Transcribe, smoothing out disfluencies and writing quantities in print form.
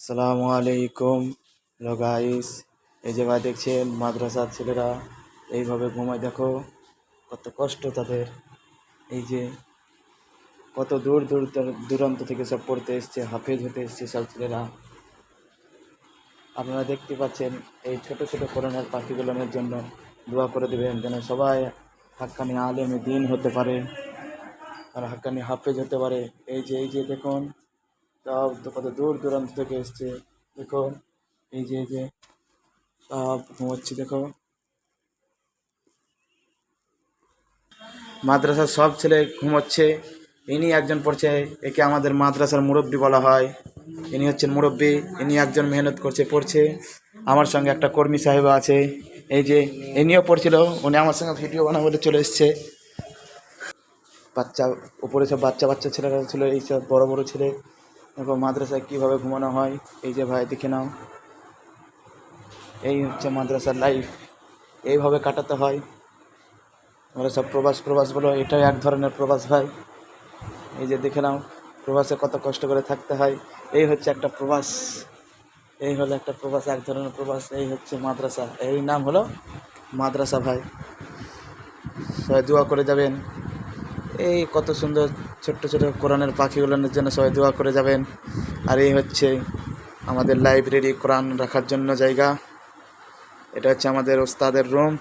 আসসালামু আলাইকুম। Hello guys, এই যে ভাই দেখছেন মাদ্রাসার ছেলেরা এইভাবে ঘুমায়। দেখো কত কষ্ট তাদের। এই যে কত দূর দূর দূরান্ত থেকে সব পড়তে এসছে, হাফেজ হতে এসছে সব ছেলেরা। আপনারা দেখতে পাচ্ছেন এই ছোট ছোট করোনার পাখিগুলোর জন্য দোয়া করে দেবেন, যেন সবাই হাক্কানি আলেমে দিন হতে পারে আর হাক্কানি হাফেজ হতে পারে। এই যে দেখুন সব তো কত দূর দূরান্ত থেকে এসছে। দেখুন এই যে সব ঘুমোচ্ছে। দেখো মাদ্রাসার সব ছেলে ঘুমোচ্ছে, ইনি একজন পড়ছে। একে আমাদের মাদ্রাসার মুরব্বী বলা হয়। ইনি হচ্ছেন মুরব্বী, ইনি একজন মেহনত করছে, পড়ছে। আমার সঙ্গে একটা কর্মী সাহেব আছে, এই যে ইনিও পড়ছিল। উনি আমার সঙ্গে ভিডিও বানাবো বলে চলে এসছে। বাচ্চা উপরে সব বাচ্চা বাচ্চা ছেলেরা ছিল, এই সব বড় বড় ছেলে। দেখো মাদ্রাসায় কীভাবে ঘুমানো হয়। এই যে ভাই দেখে নাও, এই হচ্ছে মাদ্রাসার লাইফ, এইভাবে কাটাতে হয়। আমরা সব প্রবাস বলো, এটাই এক ধরনের প্রবাস ভাই। এই যে দেখে নাও প্রবাসে কত কষ্ট করে থাকতে হয়। এই হচ্ছে একটা প্রবাস, এই হলো একটা প্রবাস, এক ধরনের প্রবাস। এই হচ্ছে মাদ্রাসা, এই নাম হলো মাদ্রাসা ভাই। সবাই দোয়া করে যাবেন। এই কত সুন্দর ছোট্ট ছোট কোরআনের পাখিগুলোর জন্য সবাই দোয়া করে যাবেন। আর এই হচ্ছে আমাদের লাইব্রেরি, কোরআন রাখার জন্য জায়গা। এটা হচ্ছে আমাদের ওস্তাদের রুম।